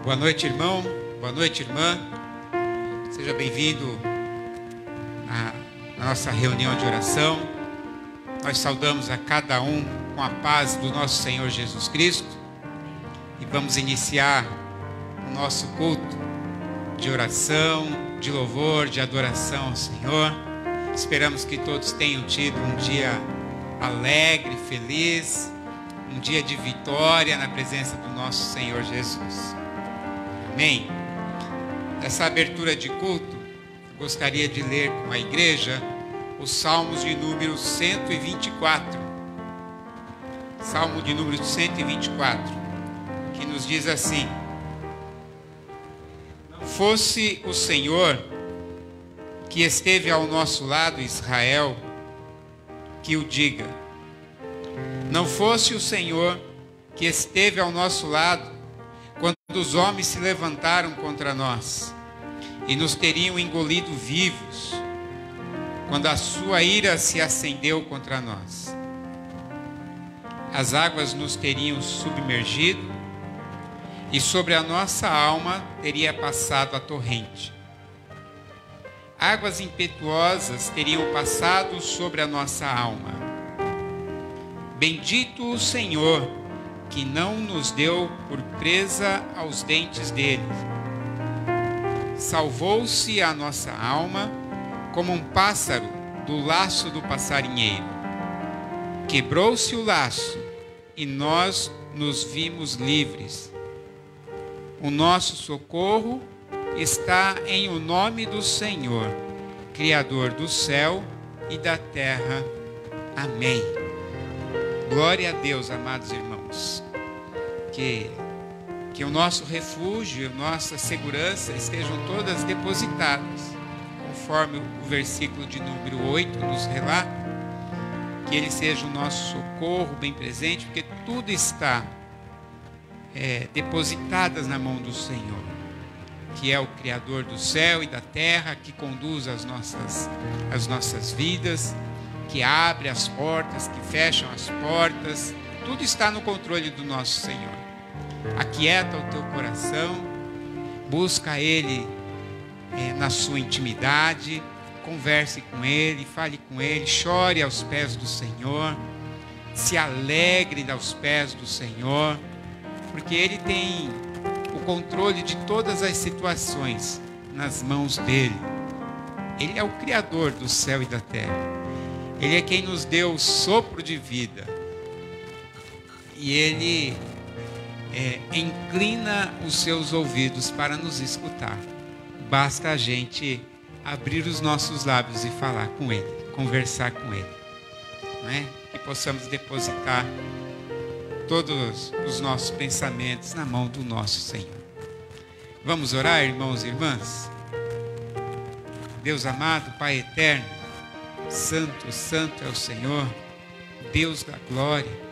Boa noite, irmão. Boa noite, irmã. Seja bem-vindo à nossa reunião de oração. Nós saudamos a cada um com a paz do nosso Senhor Jesus Cristo e vamos iniciar o nosso culto de oração, de louvor, de adoração ao Senhor. Esperamos que todos tenham tido um dia alegre, feliz, um dia de vitória na presença do nosso Senhor Jesus. Amém? Nessa abertura de culto, eu gostaria de ler com a igreja os Salmos de número 124. Salmo de número 124, que nos diz assim: Não fosse o Senhor que esteve ao nosso lado, Israel, que o diga. Não fosse o Senhor que esteve ao nosso lado, quando os homens se levantaram contra nós e nos teriam engolido vivos, quando a sua ira se acendeu contra nós. As águas nos teriam submergido e sobre a nossa alma teria passado a torrente. Águas impetuosas teriam passado sobre a nossa alma. Bendito o Senhor, que não nos deu por presa aos dentes dele. Salvou-se a nossa alma como um pássaro do laço do passarinheiro. Quebrou-se o laço e nós nos vimos livres. O nosso socorro está em o nome do Senhor, Criador do céu e da terra. Amém. Glória a Deus, amados irmãos. Que o nosso refúgio e a nossa segurança estejam todas depositadas, conforme o versículo de número 8 nos relata, que Ele seja o nosso socorro bem presente, porque tudo está depositadas na mão do Senhor, que é o Criador do céu e da terra, que conduz as nossas vidas, que abre as portas, que fecham as portas. Tudo está no controle do nosso Senhor. Aquieta o teu coração, busca Ele na sua intimidade, converse com Ele, fale com Ele, chore aos pés do Senhor, se alegre aos pés do Senhor, porque Ele tem o controle de todas as situações nas mãos dEle. Ele é o Criador do céu e da terra. Ele é quem nos deu o sopro de vida. E Ele inclina os seus ouvidos para nos escutar. Basta a gente abrir os nossos lábios e falar com Ele, conversar com Ele, não é? Que possamos depositar todos os nossos pensamentos na mão do nosso Senhor. Vamos orar, irmãos e irmãs? Deus amado, Pai eterno, santo, santo é o Senhor, Deus da glória,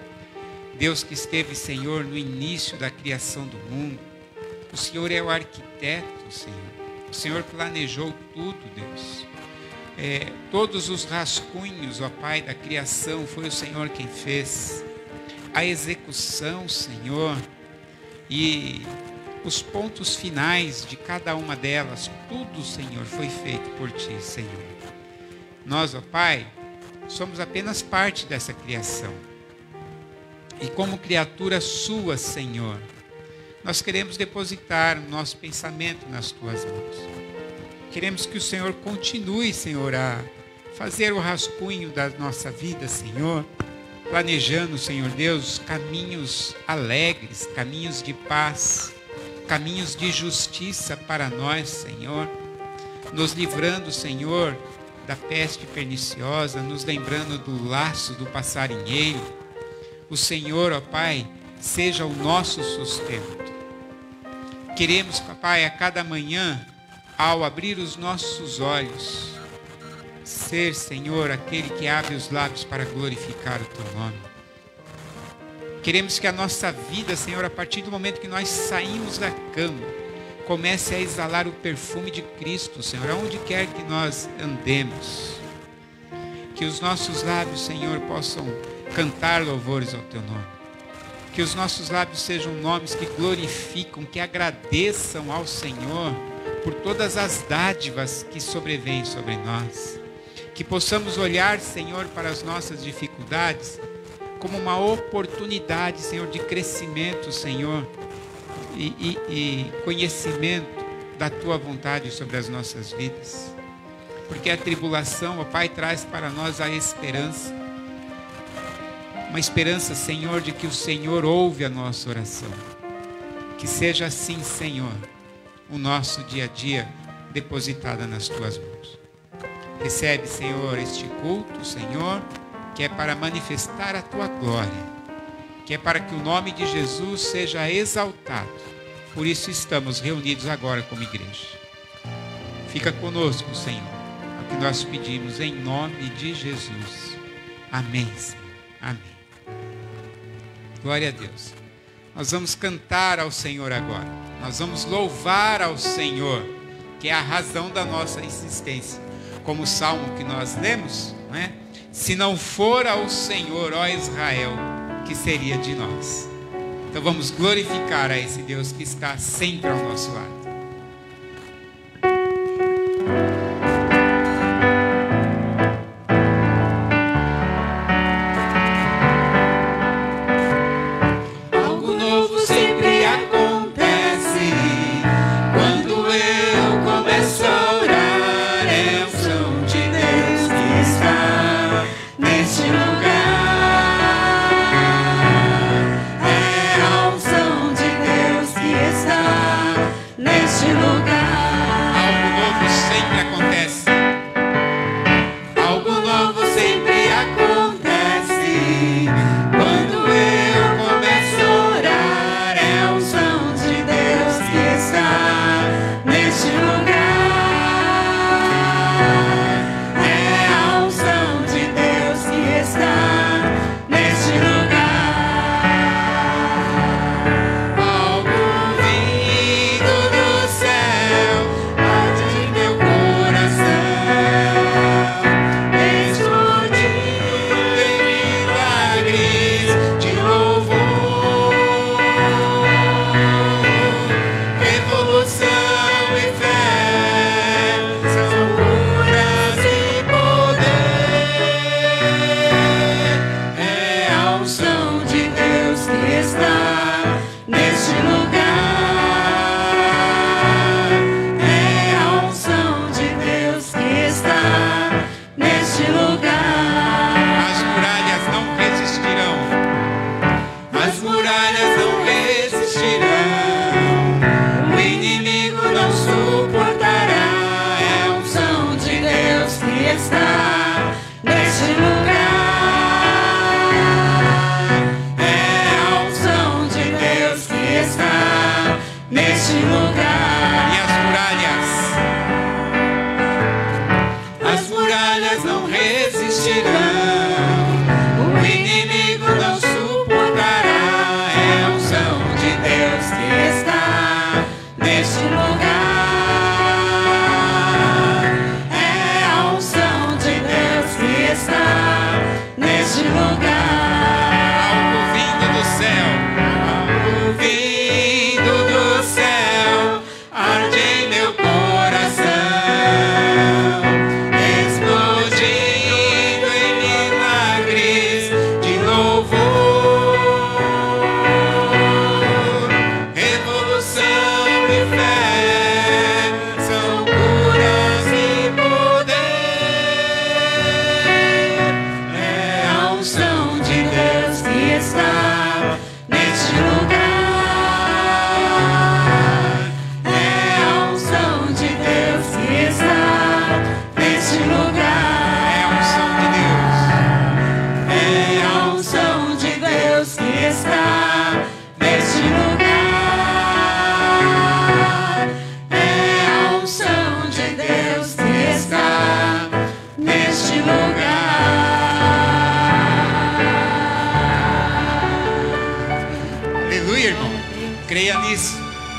Deus que esteve, Senhor, no início da criação do mundo. O Senhor é o arquiteto, Senhor. O Senhor planejou tudo, Deus. Todos os rascunhos, ó Pai, da criação, foi o Senhor quem fez. A execução, Senhor, e os pontos finais de cada uma delas, tudo, Senhor, foi feito por Ti, Senhor. Nós, ó Pai, somos apenas parte dessa criação. E como criatura Sua, Senhor, nós queremos depositar o nosso pensamento nas Tuas mãos. Queremos que o Senhor continue, Senhor, a fazer o rascunho da nossa vida, Senhor, planejando, Senhor Deus, caminhos alegres, caminhos de paz, caminhos de justiça para nós, Senhor, nos livrando, Senhor, da peste perniciosa, nos lembrando do laço do passarinheiro. O Senhor, ó Pai, seja o nosso sustento. Queremos, papai, a cada manhã, ao abrir os nossos olhos, ser, Senhor, aquele que abre os lábios para glorificar o Teu nome. Queremos que a nossa vida, Senhor, a partir do momento que nós saímos da cama, comece a exalar o perfume de Cristo, Senhor, aonde quer que nós andemos. Que os nossos lábios, Senhor, possam cantar louvores ao Teu nome. Que os nossos lábios sejam nomes que glorificam, que agradeçam ao Senhor por todas as dádivas que sobrevêm sobre nós. Que possamos olhar, Senhor, para as nossas dificuldades como uma oportunidade, Senhor, de crescimento, Senhor, e conhecimento da Tua vontade sobre as nossas vidas. Porque a tribulação, ó Pai, traz para nós a esperança. Uma esperança, Senhor, de que o Senhor ouve a nossa oração. Que seja assim, Senhor, o nosso dia a dia depositada nas Tuas mãos. Recebe, Senhor, este culto, Senhor, que é para manifestar a Tua glória, que é para que o nome de Jesus seja exaltado. Por isso estamos reunidos agora como igreja. Fica conosco, Senhor, é o que nós pedimos em nome de Jesus. Amém, Senhor. Amém. Glória a Deus. Nós vamos cantar ao Senhor agora. Nós vamos louvar ao Senhor, que é a razão da nossa existência. Como o salmo que nós lemos, não é? Se não for ao Senhor, ó Israel, que seria de nós? Então vamos glorificar a esse Deus que está sempre ao nosso lado.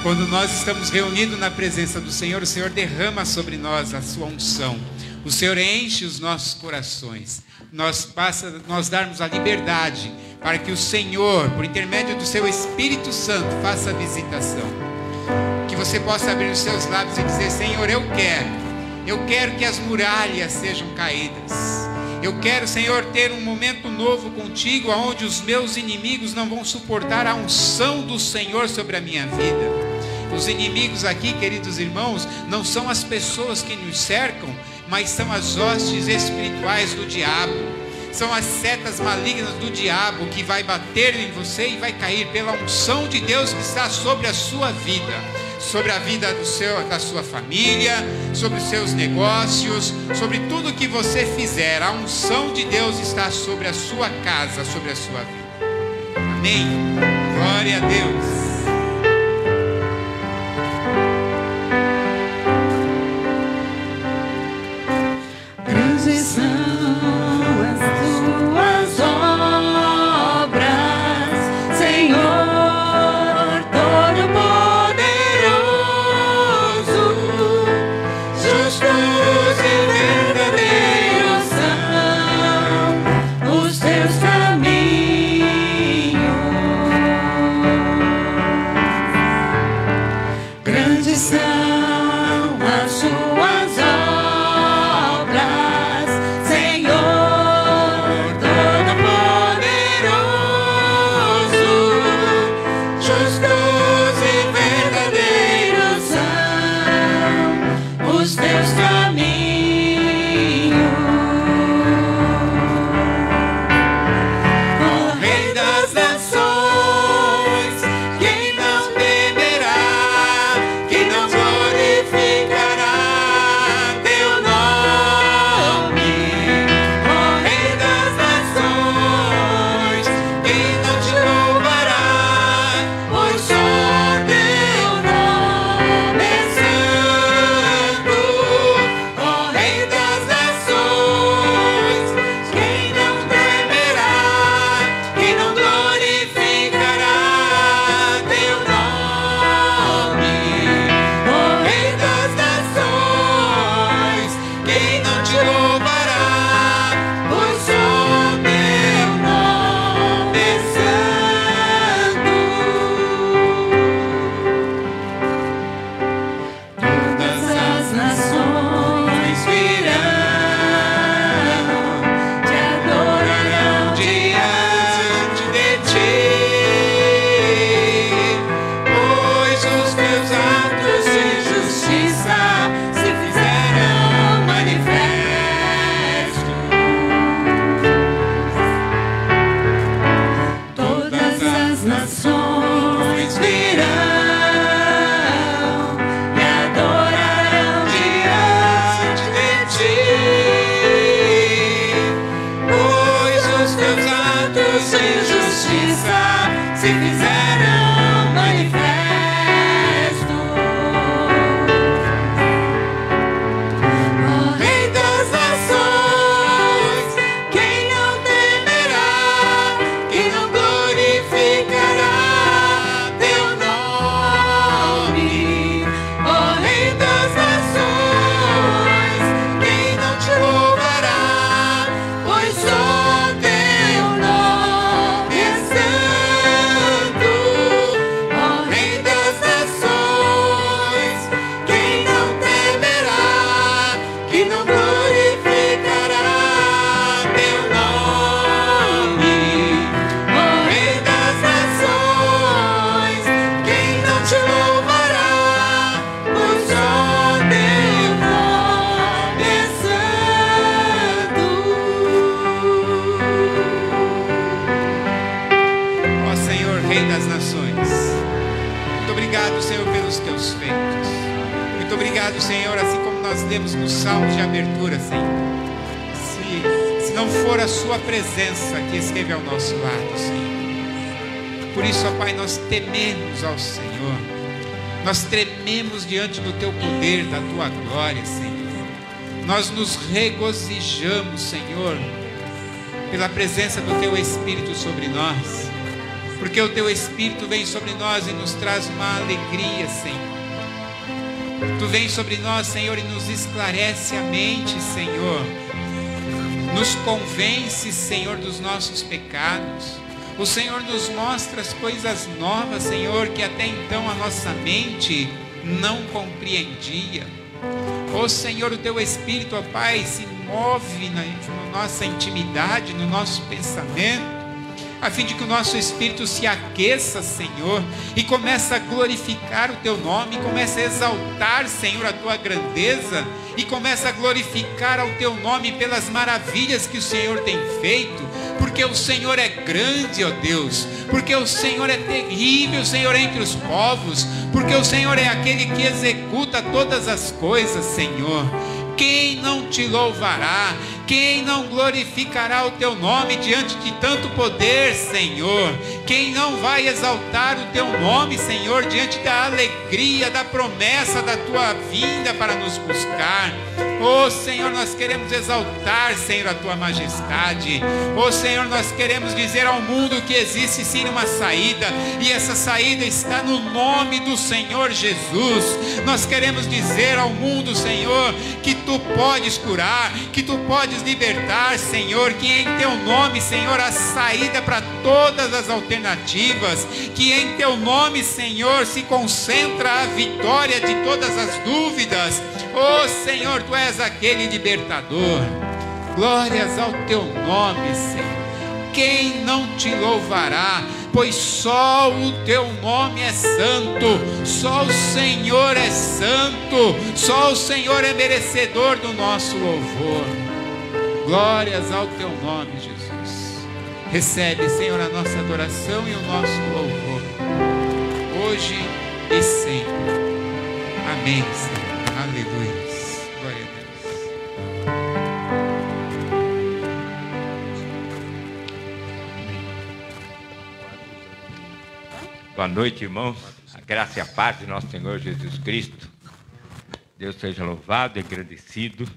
Quando nós estamos reunidos na presença do Senhor, o Senhor derrama sobre nós a sua unção. O Senhor enche os nossos corações. Nós darmos a liberdade para que o Senhor, por intermédio do seu Espírito Santo, faça a visitação. Que você possa abrir os seus lábios e dizer: Senhor, eu quero que as muralhas sejam caídas. Eu quero, Senhor, ter um momento novo contigo, onde os meus inimigos não vão suportar a unção do Senhor sobre a minha vida. Os inimigos aqui, queridos irmãos, não são as pessoas que nos cercam, mas são as hostes espirituais do diabo. São as setas malignas do diabo que vai bater em você e vai cair pela unção de Deus que está sobre a sua vida, sobre a vida da sua família, sobre os seus negócios, sobre tudo que você fizer. A unção de Deus está sobre a sua casa, sobre a sua vida. Amém? Glória a Deus. Senhor, assim como nós lemos no salmo de abertura, Senhor, se não for a sua presença que esteve ao nosso lado, Senhor. Por isso, ó Pai, nós tememos ao Senhor, nós trememos diante do Teu poder, da Tua glória, Senhor. Nós nos regozijamos, Senhor, pela presença do Teu Espírito sobre nós, porque o Teu Espírito vem sobre nós e nos traz uma alegria, Senhor. Tu vem sobre nós, Senhor, e nos esclarece a mente, Senhor. Nos convence, Senhor, dos nossos pecados. O Senhor nos mostra as coisas novas, Senhor, que até então a nossa mente não compreendia. Ó Senhor, o Teu Espírito, ó Pai, se move na nossa intimidade, no nosso pensamento, a fim de que o nosso espírito se aqueça, Senhor, e comece a glorificar o Teu nome, comece a exaltar, Senhor, a Tua grandeza, e comece a glorificar ao Teu nome pelas maravilhas que o Senhor tem feito, porque o Senhor é grande, ó Deus, porque o Senhor é terrível, Senhor, entre os povos, porque o Senhor é aquele que executa todas as coisas, Senhor. Quem não Te louvará? Quem não glorificará o Teu nome diante de tanto poder, Senhor? Quem não vai exaltar o Teu nome, Senhor, diante da alegria, da promessa da Tua vinda para nos buscar? Oh Senhor, nós queremos exaltar, Senhor, a Tua majestade. Oh Senhor, nós queremos dizer ao mundo que existe sim uma saída, e essa saída está no nome do Senhor Jesus. Nós queremos dizer ao mundo, Senhor, que Tu podes curar, que Tu podes libertar, Senhor, que em Teu nome, Senhor, há saída para todas as alternativas, que em Teu nome, Senhor, se concentra a vitória de todas as dúvidas. Oh Senhor, Tu és aquele libertador. Glórias ao Teu nome, Senhor. Quem não Te louvará? Pois só o Teu nome é santo, só o Senhor é santo, só o Senhor é merecedor do nosso louvor. Glórias ao Teu nome, Jesus. Recebe, Senhor, a nossa adoração e o nosso louvor, hoje e sempre. Amém, Senhor. Aleluia. Glória a Deus. Boa noite, irmãos. A graça e a paz de nosso Senhor Jesus Cristo. Deus seja louvado e agradecido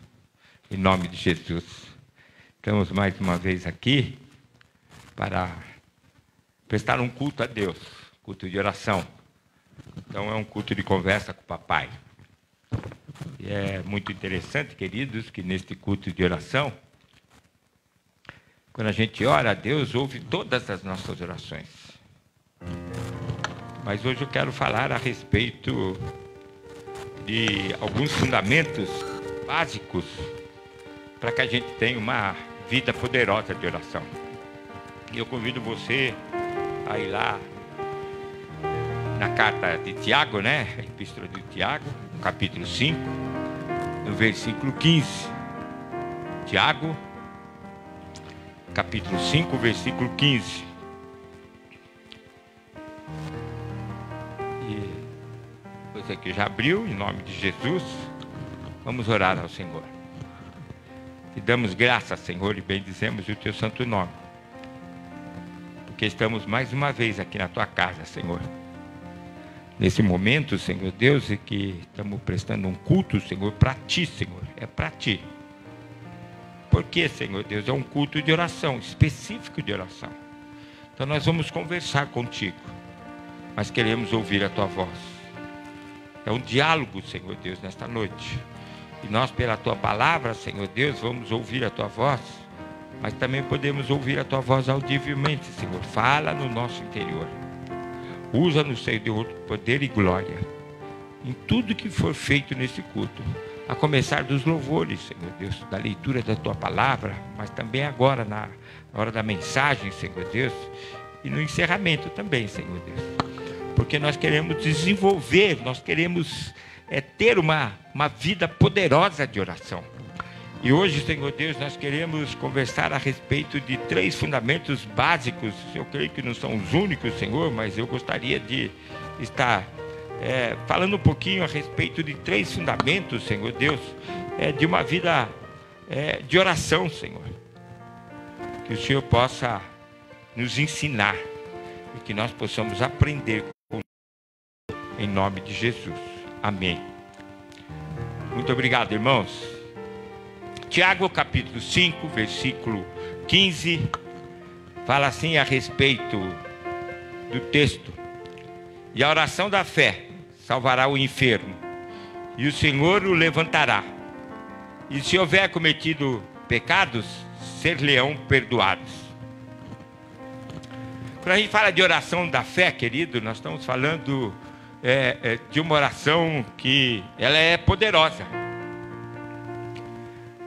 em nome de Jesus. Estamos mais uma vez aqui para prestar um culto a Deus, culto de oração. Então é um culto de conversa com o papai. E é muito interessante, queridos, que neste culto de oração, quando a gente ora, Deus ouve todas as nossas orações. Mas hoje eu quero falar a respeito de alguns fundamentos básicos para que a gente tenha uma vida poderosa de oração. E eu convido você a ir lá na carta de Tiago, né? A epístola de Tiago, no capítulo 5, no versículo 15. Tiago, capítulo 5, versículo 15. E você que já abriu, em nome de Jesus, vamos orar ao Senhor. Te damos graças, Senhor, e bendizemos o Teu santo nome, porque estamos mais uma vez aqui na Tua casa, Senhor. Nesse momento, Senhor Deus, é que estamos prestando um culto, Senhor, para Ti, Senhor. É para Ti. Porque, Senhor Deus, é um culto de oração, específico de oração. Então nós vamos conversar contigo, mas queremos ouvir a Tua voz. É um diálogo, Senhor Deus, nesta noite. E nós, pela Tua palavra, Senhor Deus, vamos ouvir a Tua voz, mas também podemos ouvir a Tua voz audivelmente, Senhor. Fala no nosso interior. Usa-nos, Senhor, poder e glória em tudo que for feito nesse culto, a começar dos louvores, Senhor Deus, da leitura da Tua palavra, mas também agora na hora da mensagem, Senhor Deus, e no encerramento também, Senhor Deus, porque nós queremos desenvolver, nós queremos ter uma vida poderosa de oração. E hoje, Senhor Deus, nós queremos conversar a respeito de 3 fundamentos básicos. Eu creio que não são os únicos, Senhor, mas eu gostaria de estar falando um pouquinho a respeito de 3 fundamentos, Senhor Deus, de uma vida de oração, Senhor. Que o Senhor possa nos ensinar e que nós possamos aprender em nome de Jesus. Amém. Muito obrigado, irmãos. Tiago, capítulo 5, versículo 15, fala assim a respeito do texto. E a oração da fé salvará o enfermo, e o Senhor o levantará. E se houver cometido pecados, ser-lhe-ão perdoados. Quando a gente fala de oração da fé, querido, nós estamos falando de uma oração que ela é poderosa.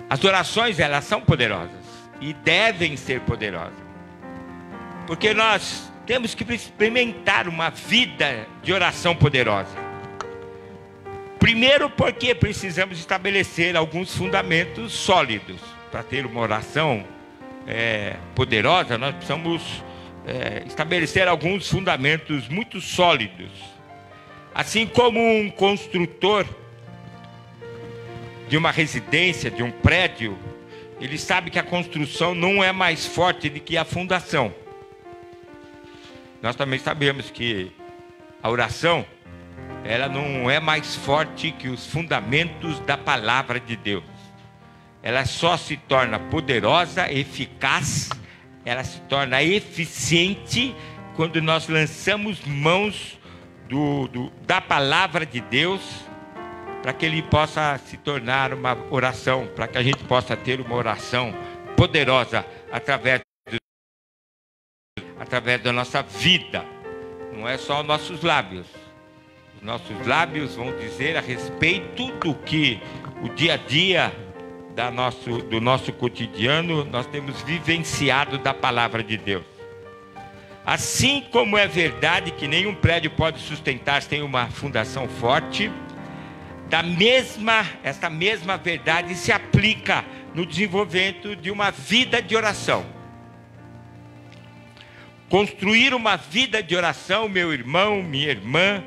As orações, elas são poderosas e devem ser poderosas, porque nós temos que experimentar uma vida de oração poderosa. Primeiro, porque precisamos estabelecer alguns fundamentos sólidos. Para ter uma oração poderosa, nós precisamos estabelecer alguns fundamentos muito sólidos. Assim como um construtor de uma residência, de um prédio, ele sabe que a construção não é mais forte do que a fundação. Nós também sabemos que a oração, ela não é mais forte que os fundamentos da palavra de Deus. Ela só se torna poderosa, eficaz, ela se torna eficiente quando nós lançamos mãos da palavra de Deus, para que ele possa se tornar uma oração, para que a gente possa ter uma oração poderosa através da nossa vida. Não é só os nossos lábios. Os nossos lábios vão dizer a respeito do que o dia a dia do nosso cotidiano nós temos vivenciado da palavra de Deus. Assim como é verdade que nenhum prédio pode sustentar sem uma fundação forte, essa mesma verdade se aplica no desenvolvimento de uma vida de oração. Construir uma vida de oração, meu irmão, minha irmã,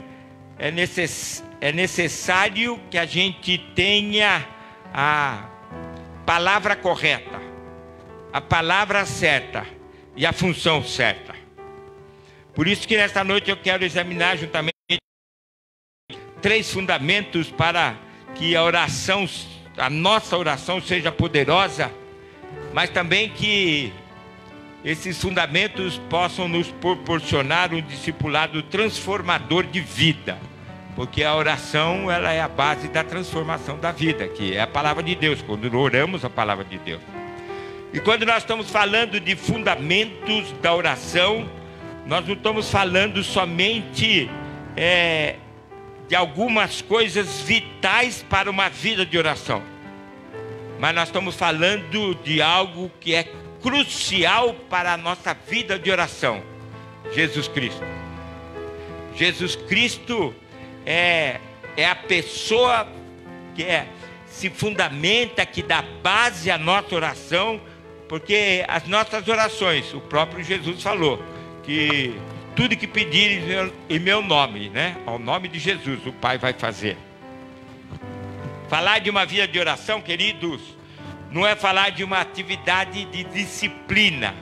é necessário que a gente tenha a palavra correta, a palavra certa e a função certa. Por isso que nesta noite eu quero examinar juntamente 3 fundamentos para que a nossa oração seja poderosa, mas também que esses fundamentos possam nos proporcionar um discipulado transformador de vida, porque a oração, ela é a base da transformação da vida, que é a palavra de Deus, quando oramos a palavra de Deus. E quando nós estamos falando de fundamentos da oração, nós não estamos falando somente de algumas coisas vitais para uma vida de oração, mas nós estamos falando de algo que é crucial para a nossa vida de oração: Jesus Cristo. Jesus Cristo é a pessoa que se fundamenta, que dá base à nossa oração, porque as nossas orações, o próprio Jesus falou que tudo que pedirem em meu nome, né? Ao nome de Jesus, o Pai vai fazer. Falar de uma vida de oração, queridos, não é falar de uma atividade de disciplina,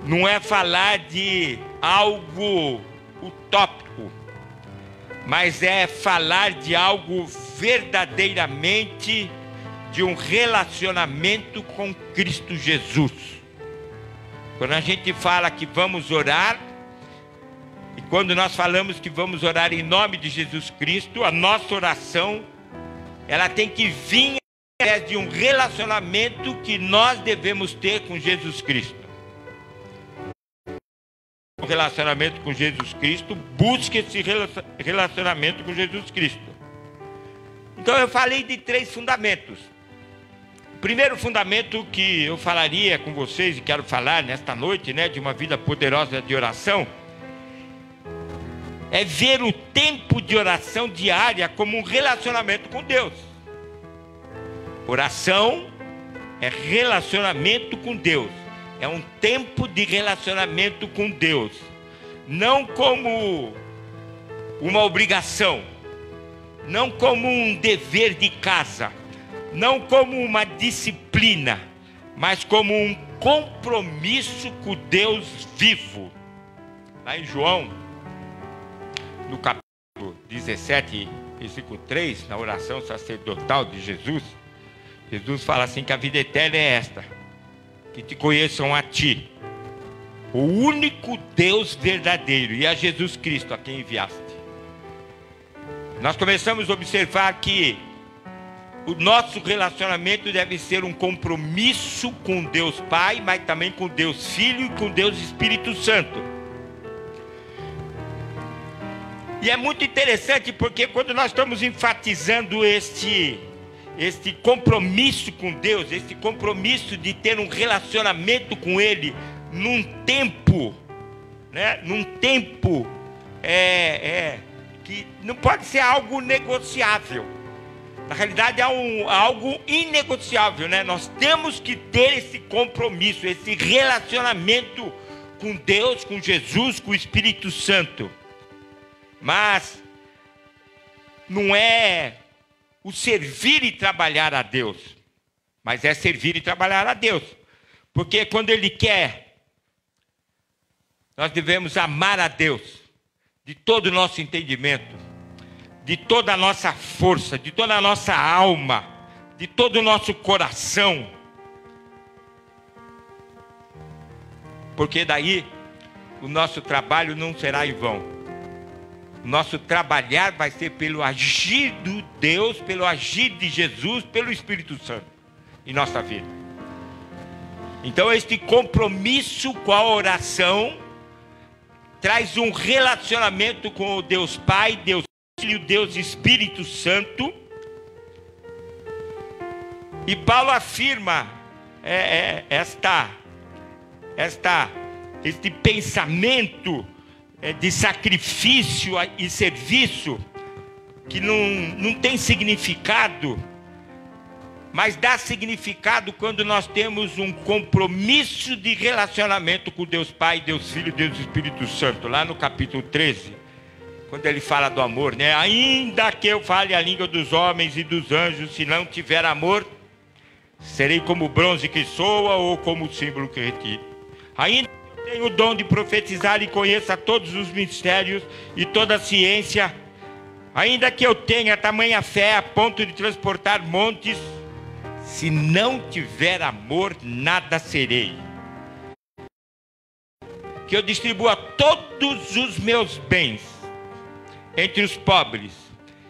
não é falar de algo utópico, mas é falar de algo verdadeiramente de um relacionamento com Cristo Jesus. Quando a gente fala que vamos orar, e quando nós falamos que vamos orar em nome de Jesus Cristo, a nossa oração, ela tem que vir através de um relacionamento que nós devemos ter com Jesus Cristo. O relacionamento com Jesus Cristo, busque esse relacionamento com Jesus Cristo. Então eu falei de 3 fundamentos. O primeiro fundamento que eu falaria com vocês, e quero falar nesta noite, né, de uma vida poderosa de oração, é ver o tempo de oração diária como um relacionamento com Deus. Oração é relacionamento com Deus. É um tempo de relacionamento com Deus. Não como uma obrigação, não como um dever de casa, não como uma disciplina, mas como um compromisso com Deus vivo. Lá em João, no capítulo 17, versículo 3, na oração sacerdotal de Jesus, Jesus fala assim que a vida eterna é esta: que te conheçam a ti, o único Deus verdadeiro, e a Jesus Cristo a quem enviaste. Nós começamos a observar que o nosso relacionamento deve ser um compromisso com Deus Pai, mas também com Deus Filho e com Deus Espírito Santo. E é muito interessante porque quando nós estamos enfatizando este compromisso com Deus, este compromisso de ter um relacionamento com Ele num tempo, né? Num tempo que não pode ser algo negociável. Na realidade é algo inegociável, né? Nós temos que ter esse compromisso, esse relacionamento com Deus, com Jesus, com o Espírito Santo. Mas não é o servir e trabalhar a Deus, mas é servir e trabalhar a Deus. Porque quando Ele quer, nós devemos amar a Deus de todo o nosso entendimento, de toda a nossa força, de toda a nossa alma, de todo o nosso coração. Porque daí o nosso trabalho não será em vão. O nosso trabalhar vai ser pelo agir de Deus, pelo agir de Jesus, pelo Espírito Santo em nossa vida. Então este compromisso com a oração traz um relacionamento com o Deus Pai, Deus Filho, Deus Espírito Santo. E Paulo afirma este pensamento de sacrifício e serviço, que não tem significado, mas dá significado quando nós temos um compromisso de relacionamento com Deus Pai, Deus Filho e Deus Espírito Santo. Lá no capítulo 13, quando ele fala do amor, né? Ainda que eu fale a língua dos homens e dos anjos, se não tiver amor, serei como o bronze que soa ou como o símbolo que retire. Ainda tenho o dom de profetizar e conheça todos os mistérios e toda a ciência, ainda que eu tenha tamanha fé a ponto de transportar montes, se não tiver amor, nada serei. Que eu distribua todos os meus bens entre os pobres,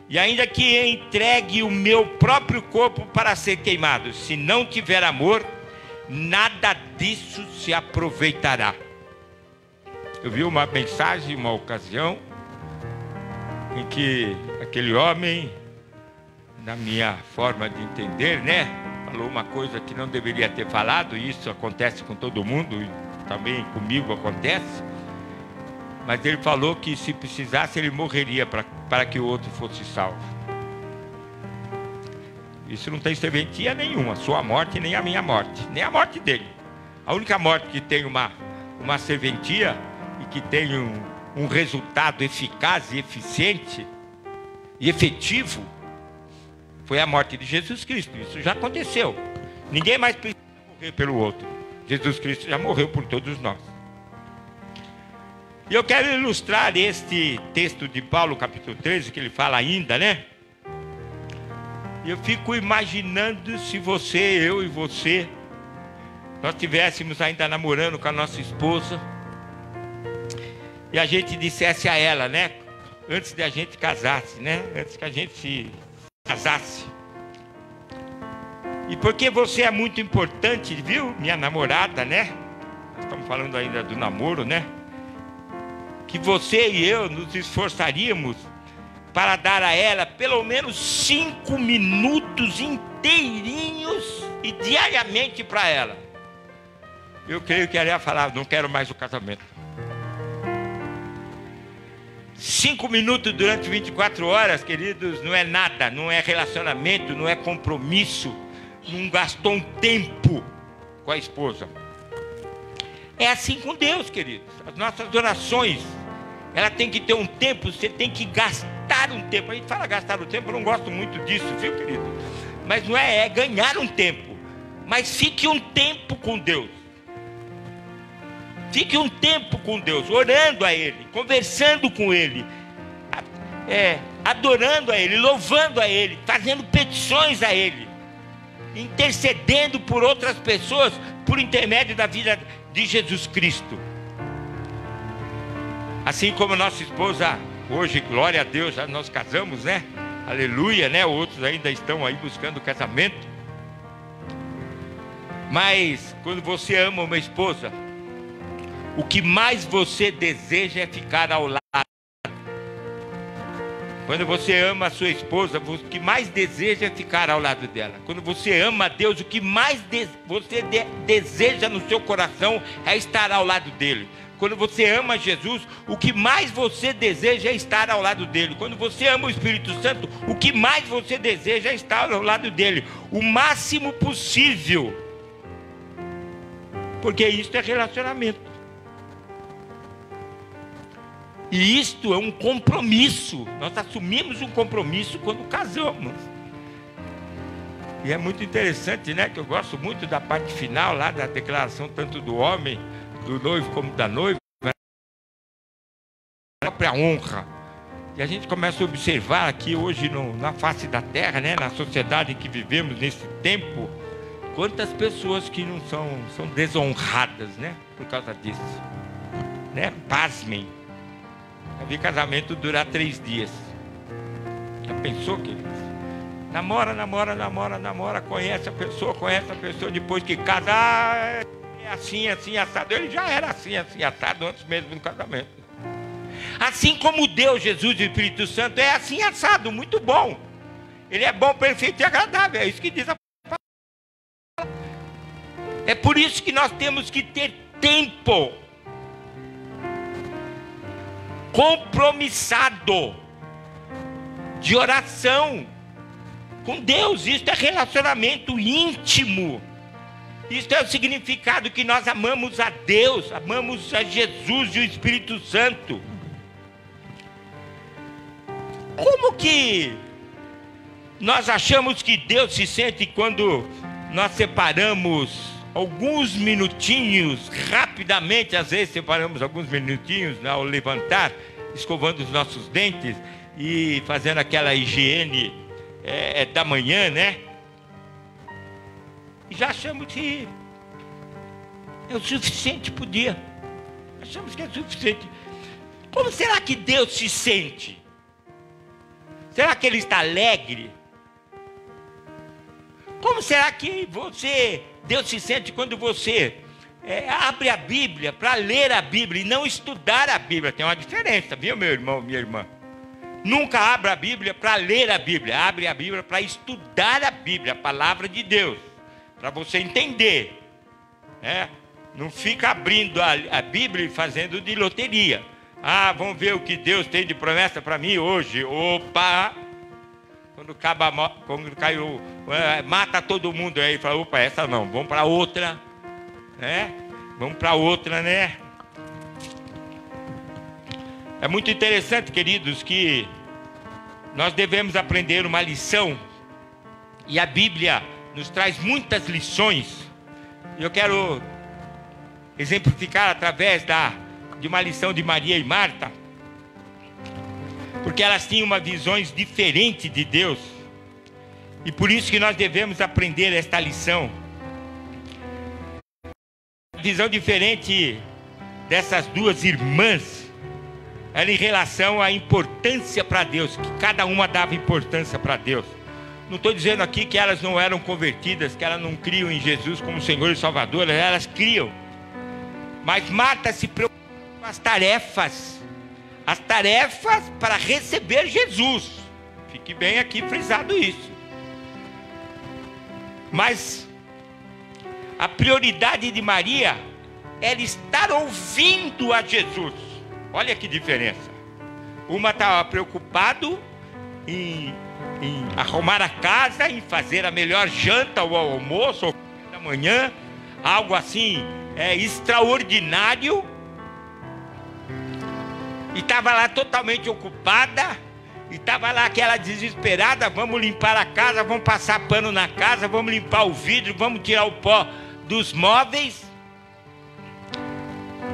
e ainda que entregue o meu próprio corpo para ser queimado, se não tiver amor, nada disso se aproveitará. Eu vi uma mensagem, uma ocasião, em que aquele homem, na minha forma de entender, né, falou uma coisa que não deveria ter falado. E isso acontece com todo mundo, e também comigo acontece. Mas ele falou que se precisasse ele morreria para que o outro fosse salvo. Isso não tem serventia nenhuma, a sua morte nem a minha morte, nem a morte dele. A única morte que tem uma serventia e que tem um resultado eficaz e eficiente e efetivo foi a morte de Jesus Cristo. Isso já aconteceu. Ninguém mais precisa morrer pelo outro. Jesus Cristo já morreu por todos nós. E eu quero ilustrar este texto de Paulo, capítulo 13, que ele fala ainda, né? Eu fico imaginando se você, eu e você, nós estivéssemos ainda namorando com a nossa esposa e a gente dissesse a ela, né? Antes de a gente casasse, né? Antes que a gente se casasse. E porque você é muito importante, viu? Minha namorada, né? Nós estamos falando ainda do namoro, né? Que você e eu nos esforçaríamos para dar a ela pelo menos 5 minutos inteirinhos e diariamente para ela. Eu creio que ela ia falar, não quero mais o casamento. 5 minutos durante 24 horas, queridos, não é nada, não é relacionamento, não é compromisso, não gastou um tempo com a esposa. É assim com Deus, queridos. As nossas orações, ela tem que ter um tempo, você tem que gastar um tempo. A gente fala gastar um tempo, eu não gosto muito disso, viu, querido? Mas não é ganhar um tempo. Mas fique um tempo com Deus. Fique um tempo com Deus, orando a Ele, conversando com Ele, adorando a Ele, louvando a Ele, fazendo petições a Ele, intercedendo por outras pessoas, por intermédio da vida de Jesus Cristo. Assim como nossa esposa, hoje, glória a Deus, já nós casamos, né? aleluia, né? Outros ainda estão aí buscando casamento. Mas quando você ama uma esposa, o que mais você deseja é ficar ao lado. Quando você ama a sua esposa, o que mais deseja é ficar ao lado dela. Quando você ama a Deus, o que mais você deseja no seu coração é estar ao lado dele. Quando você ama Jesus, o que mais você deseja é estar ao lado dele. Quando você ama o Espírito Santo, o que mais você deseja é estar ao lado dele. O máximo possível. Porque isso é relacionamento. E isto é um compromisso. Nós assumimos um compromisso quando casamos. E é muito interessante, né? Que eu gosto muito da parte final lá da declaração, tanto do homem, do noivo como da noiva. A própria honra. E a gente começa a observar aqui hoje na face da terra, né? Na sociedade em que vivemos nesse tempo, quantas pessoas que não são desonradas, né? Por causa disso. Né? Pasmem. Eu vi casamento durar 3 dias. Já pensou, queridos? Namora, conhece a pessoa, depois que casa, é assim, assado. Ele já era assim, assado, antes mesmo do casamento. Assim como Deus, Jesus e o Espírito Santo é assim, assado, muito bom. Ele é bom, perfeito e agradável, é isso que diz a palavra. É por isso que nós temos que ter tempo compromissado de oração com Deus. Isso é relacionamento íntimo. Isso é o significado que nós amamos a Deus, amamos a Jesus e o Espírito Santo. Como que nós achamos que Deus se sente quando nós separamos alguns minutinhos, rapidamente, às vezes separamos alguns minutinhos ao levantar, escovando os nossos dentes e fazendo aquela higiene da manhã, né? E já achamos que é o suficiente por dia. Achamos que é o suficiente. Como será que Deus se sente? Será que Ele está alegre? Como será que Deus se sente quando você abre a Bíblia para ler a Bíblia e não estudar a Bíblia? Tem uma diferença, viu, meu irmão, minha irmã? Nunca abra a Bíblia para ler a Bíblia. Abre a Bíblia para estudar a Bíblia, a palavra de Deus, para você entender. Não fica abrindo a Bíblia e fazendo de loteria. Vamos ver o que Deus tem de promessa para mim hoje. Opa! Quando caiu, mata todo mundo aí, fala, opa, essa não, vamos para outra, né? Vamos para outra, né? É muito interessante, queridos, que nós devemos aprender uma lição, e a Bíblia nos traz muitas lições. Eu quero exemplificar através de uma lição de Maria e Marta, porque elas tinham uma visões diferentes de Deus, e por isso que nós devemos aprender esta lição. A visão diferente dessas duas irmãs era em relação à importância para Deus, que cada uma dava importância para Deus. Não estou dizendo aqui que elas não eram convertidas, que elas não criam em Jesus como Senhor e Salvador, elas criam. Mas Marta se preocupava com as tarefas para receber Jesus. Fique bem aqui frisado isso. Mas a prioridade de Maria era estar ouvindo a Jesus. Olha que diferença. Uma estava preocupada em arrumar a casa, em fazer a melhor janta ou almoço, ou da manhã, algo assim extraordinário. E estava lá totalmente ocupada, e estava lá aquela desesperada, vamos limpar a casa, vamos passar pano na casa, vamos limpar o vidro, vamos tirar o pó dos móveis.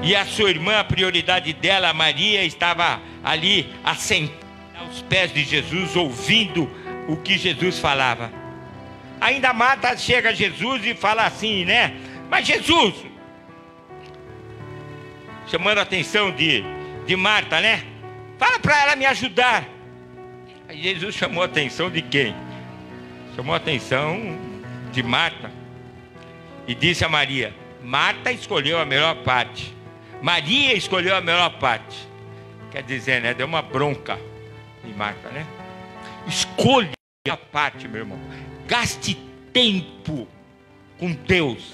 E a sua irmã, a prioridade dela, a Maria, estava ali assentada aos pés de Jesus, ouvindo o que Jesus falava. Ainda Marta chega a Jesus e fala assim, né? Mas Jesus, chamando a atenção de Marta, né? Fala para ela me ajudar. Aí Jesus chamou a atenção de quem? Chamou a atenção de Marta. E disse a Maria: Marta escolheu a melhor parte. Maria escolheu a melhor parte. Quer dizer, né? Deu uma bronca em Marta, né? Escolha a parte, meu irmão. Gaste tempo com Deus,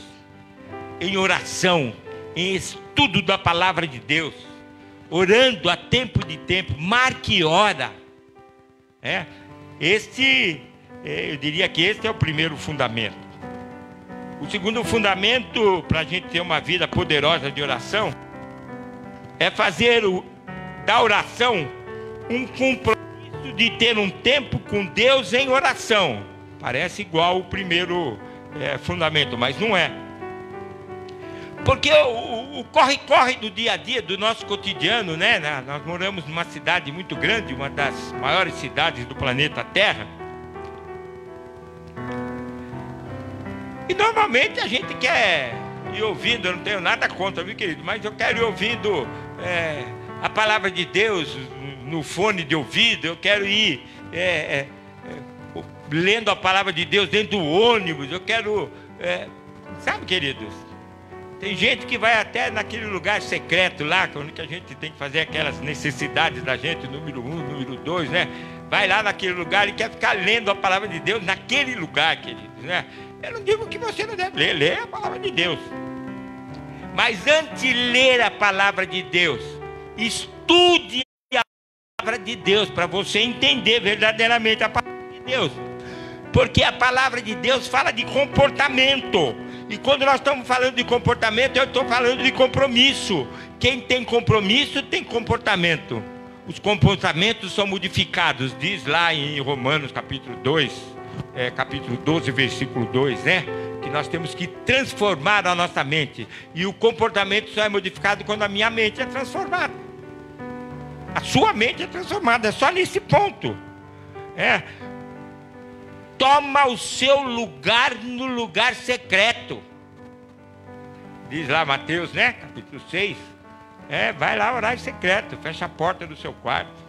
em oração, em estudo da palavra de Deus, orando a tempo de tempo. Marque hora. Eu diria que este é o primeiro fundamento. O segundo fundamento para a gente ter uma vida poderosa de oração é fazer da oração um compromisso de ter um tempo com Deus em oração. Parece igual o primeiro fundamento, mas não é. Porque o corre-corre do dia a dia, do nosso cotidiano, né? Nós moramos numa cidade muito grande, uma das maiores cidades do planeta Terra. E normalmente a gente quer ir ouvindo, eu não tenho nada contra, viu, querido? Mas eu quero ir ouvindo a palavra de Deus no fone de ouvido, eu quero ir lendo a palavra de Deus dentro do ônibus, eu quero... sabe, queridos? Tem gente que vai até naquele lugar secreto lá, onde a gente tem que fazer aquelas necessidades da gente, número 1, número 2, né? Vai lá naquele lugar e quer ficar lendo a palavra de Deus naquele lugar, queridos, né? Eu não digo que você não deve ler, lê a palavra de Deus. Mas antes de ler a palavra de Deus, estude a palavra de Deus, para você entender verdadeiramente a palavra de Deus. Porque a palavra de Deus fala de comportamento. E quando nós estamos falando de comportamento, eu estou falando de compromisso. Quem tem compromisso tem comportamento. Os comportamentos são modificados, diz lá em Romanos capítulo 2, capítulo 12, versículo 2, né? Que nós temos que transformar a nossa mente. E o comportamento só é modificado quando a minha mente é transformada. A sua mente é transformada, é só nesse ponto. Toma o seu lugar no lugar secreto. Diz lá Mateus, né? Capítulo 6. Vai lá orar em secreto. Fecha a porta do seu quarto.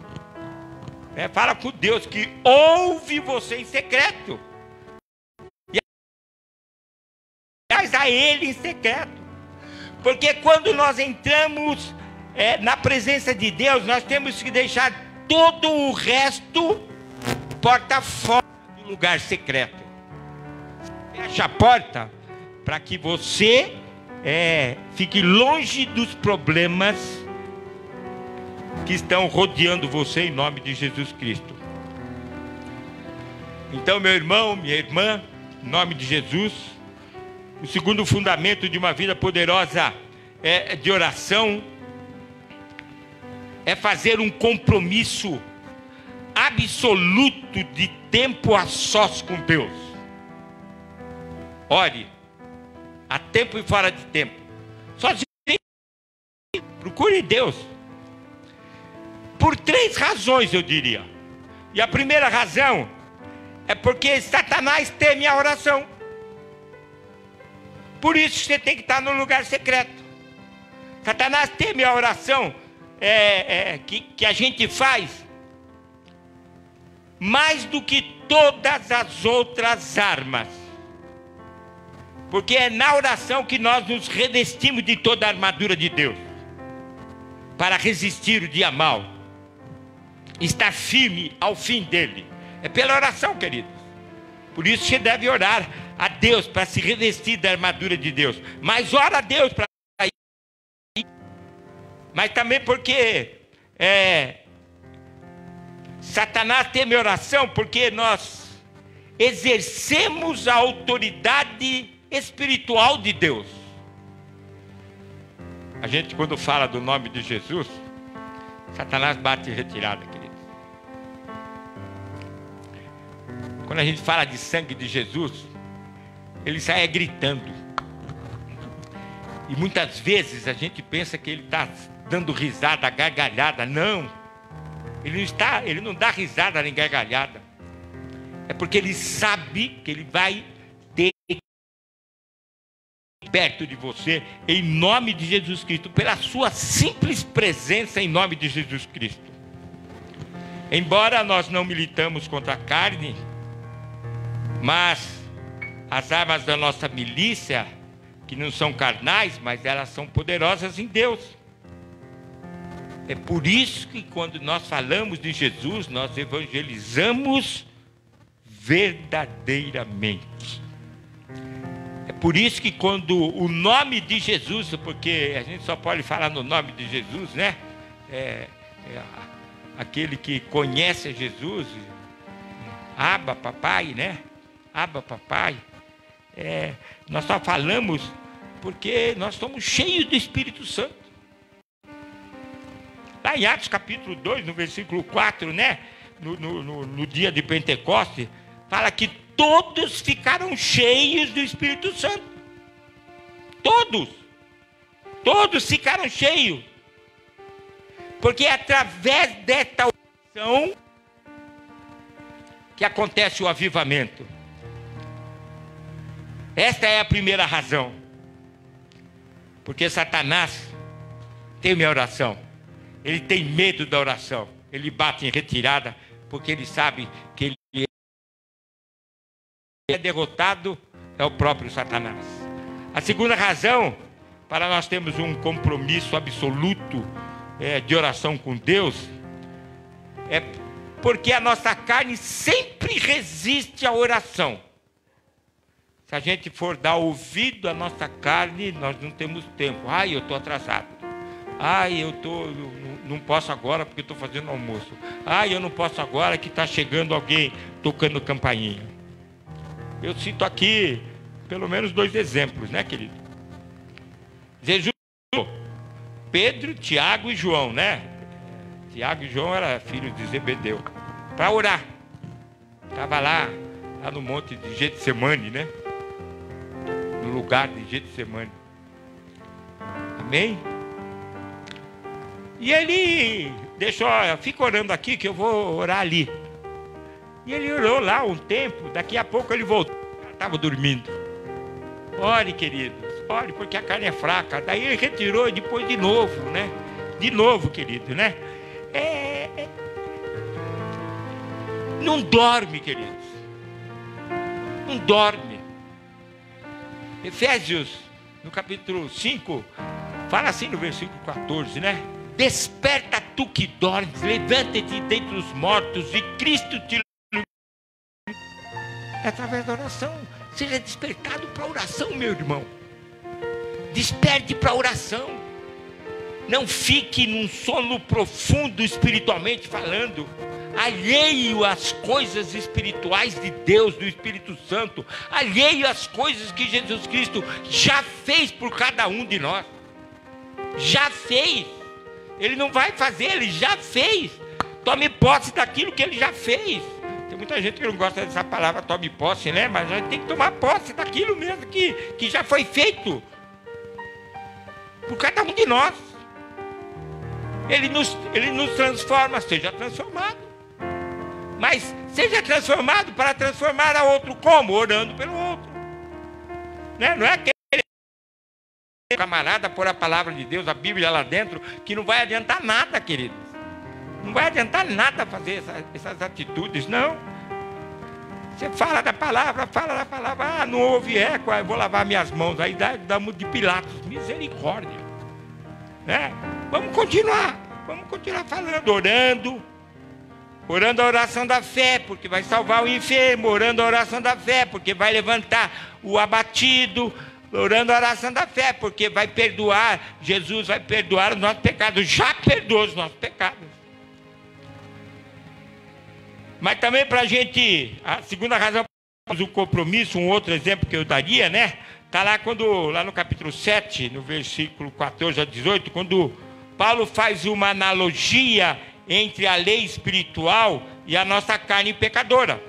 Fala com Deus que ouve você em secreto. E faz a Ele em secreto. Porque quando nós entramos na presença de Deus, nós temos que deixar todo o resto porta fora do lugar secreto. Fecha a porta para que você fique longe dos problemas que estão rodeando você, em nome de Jesus Cristo. Então, meu irmão, minha irmã, em nome de Jesus, o segundo fundamento de uma vida poderosa de oração é fazer um compromisso absoluto de tempo a sós com Deus. Ore a tempo e fora de tempo, sozinho. Procure Deus por 3 razões, eu diria. E a primeira razão é porque Satanás teme a oração. Por isso você tem que estar no lugar secreto. Satanás teme a oração que a gente faz mais do que todas as outras armas. Porque é na oração que nós nos revestimos de toda a armadura de Deus, para resistir o dia mau, estar firme ao fim dele. É pela oração, queridos. Por isso você deve orar a Deus para se revestir da armadura de Deus. Mas ora a Deus para ir. Mas também porque Satanás teme oração, porque nós exercemos a autoridade espiritual de Deus. A gente, quando fala do nome de Jesus, Satanás bate em retirada, querido. Quando a gente fala de sangue de Jesus, ele sai gritando. E muitas vezes a gente pensa que ele está dando risada, gargalhada. Não, ele não dá risada nem gargalhada. É porque ele sabe que ele vai ter perto de você, em nome de Jesus Cristo, pela sua simples presença em nome de Jesus Cristo. Embora nós não militamos contra a carne, mas as armas da nossa milícia, que não são carnais, mas elas são poderosas em Deus. É por isso que quando nós falamos de Jesus, nós evangelizamos verdadeiramente. É por isso que quando o nome de Jesus, porque a gente só pode falar no nome de Jesus, né? Aquele que conhece Jesus, Abba, papai, né? Abba, papai. Nós só falamos porque nós somos cheios do Espírito Santo. Lá em Atos capítulo 2, no versículo 4, né? No dia de Pentecostes, fala que todos ficaram cheios do Espírito Santo. Todos ficaram cheios. Porque é através desta oração que acontece o avivamento. Esta é a primeira razão. Porque Satanás teme a oração. Ele tem medo da oração. Ele bate em retirada, porque ele sabe que ele é derrotado, é o próprio Satanás. A segunda razão para nós termos um compromisso absoluto de oração com Deus é porque a nossa carne sempre resiste à oração. Se a gente for dar ouvido à nossa carne, nós não temos tempo. Eu estou atrasado. Não posso agora porque estou fazendo almoço. Eu não posso agora que está chegando alguém tocando campainha. Eu cito aqui pelo menos 2 exemplos, né, querido? Jesus, Pedro, Tiago e João, né? Tiago e João eram filhos de Zebedeu. Para orar. Estava lá no monte de Getsemane, né? No lugar de Getsemane. Amém? E ele deixou, fica orando aqui que eu vou orar ali. E ele orou lá um tempo, daqui a pouco ele voltou, estava dormindo. Ore, queridos, ore, porque a carne é fraca. Daí ele retirou e depois de novo, né? De novo, querido, né? Não dorme, queridos. Não dorme. Efésios, no capítulo 5, fala assim no versículo 14, né? Desperta tu que dormes, levanta-te dentre os mortos e Cristo te... É através da oração. Seja despertado para a oração, meu irmão. Desperte para a oração. Não fique num sono profundo espiritualmente falando, alheio às coisas espirituais de Deus, do Espírito Santo, alheio às coisas que Jesus Cristo já fez por cada um de nós. Já fez. Ele não vai fazer, ele já fez. Tome posse daquilo que ele já fez. Tem muita gente que não gosta dessa palavra tome posse, né? Mas a gente tem que tomar posse daquilo mesmo que já foi feito por cada um de nós. Ele nos transforma, seja transformado. Mas seja transformado para transformar a outro como? Orando pelo outro. Né? Não é aquele camarada pôr a palavra de Deus, a Bíblia lá dentro, que não vai adiantar nada, queridos. Não vai adiantar nada fazer essas atitudes, não. Você fala da palavra, não houve eco, eu vou lavar minhas mãos. Aí dá de Pilatos, misericórdia. Né? Vamos continuar falando, orando a oração da fé, porque vai salvar o enfermo, orando a oração da fé, porque vai levantar o abatido, orando a oração da fé, porque vai perdoar, Jesus vai perdoar os nossos pecados, já perdoou os nossos pecados. Mas também para a gente, a segunda razão, o compromisso, um outro exemplo que eu daria, né? Está lá no capítulo 7, no versículo 14 a 18, quando Paulo faz uma analogia entre a lei espiritual e a nossa carne pecadora.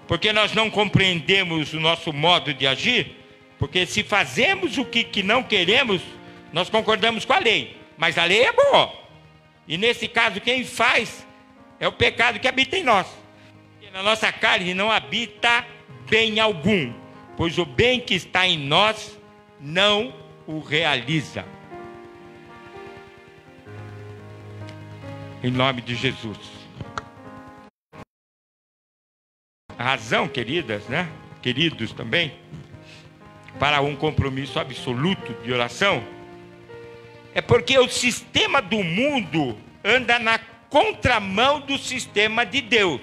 Porque nós não compreendemos o nosso modo de agir, porque se fazemos o que não queremos, nós concordamos com a lei. Mas a lei é boa. E nesse caso, quem faz é o pecado que habita em nós. E na nossa carne não habita bem algum, pois o bem que está em nós não o realiza. em nome de Jesus. A razão, queridas, né? Queridos também, para um compromisso absoluto de oração, é porque o sistema do mundo anda na contramão do sistema de Deus.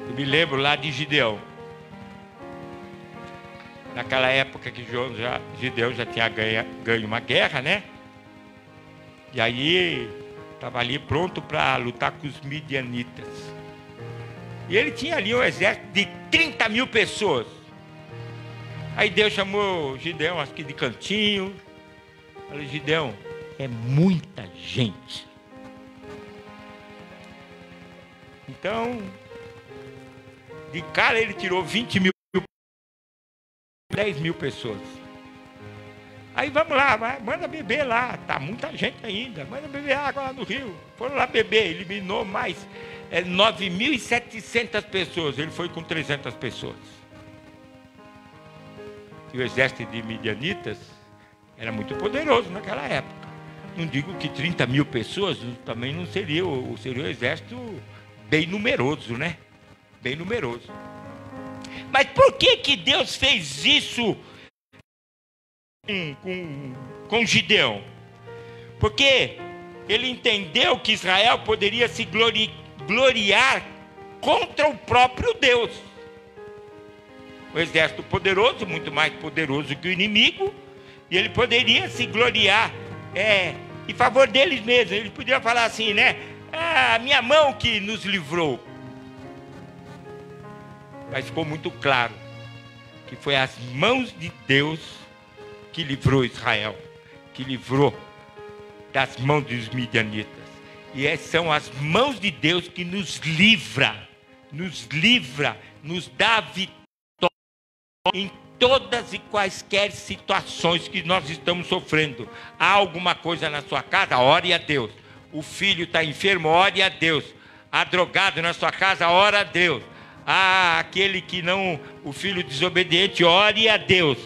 Eu me lembro lá de Gideão. Naquela época que Gideão já tinha ganho uma guerra, né? E aí estava ali pronto para lutar com os midianitas. E ele tinha ali um exército de 30 mil pessoas. Aí Deus chamou Gideão, acho que de cantinho. Falei, Gideão, é muita gente. Então, de cara ele tirou 20 mil, 10 mil pessoas. Aí vamos lá, manda beber lá, tá muita gente ainda, manda beber água lá no rio. Foram lá beber, eliminou mais 9.700 pessoas, ele foi com 300 pessoas. E o exército de midianitas era muito poderoso naquela época. Não digo que 30 mil pessoas também não seria um exército bem numeroso, né? Bem numeroso. Mas por que Deus fez isso com Gideão? Porque ele entendeu que Israel poderia se gloriar contra o próprio Deus. Um exército poderoso, muito mais poderoso que o inimigo, e ele poderia se gloriar em favor deles mesmos. Ele podia falar assim, né? A minha mão que nos livrou. Mas ficou muito claro que foi as mãos de Deus que livrou Israel, que livrou das mãos dos midianitas. E são as mãos de Deus que nos livra, nos dá vitória em todas e quaisquer situações que nós estamos sofrendo. Há alguma coisa na sua casa? Ore a Deus. O filho está enfermo? Ore a Deus. Há drogado na sua casa? Ore a Deus. Há aquele que não, o filho desobediente? Ore a Deus.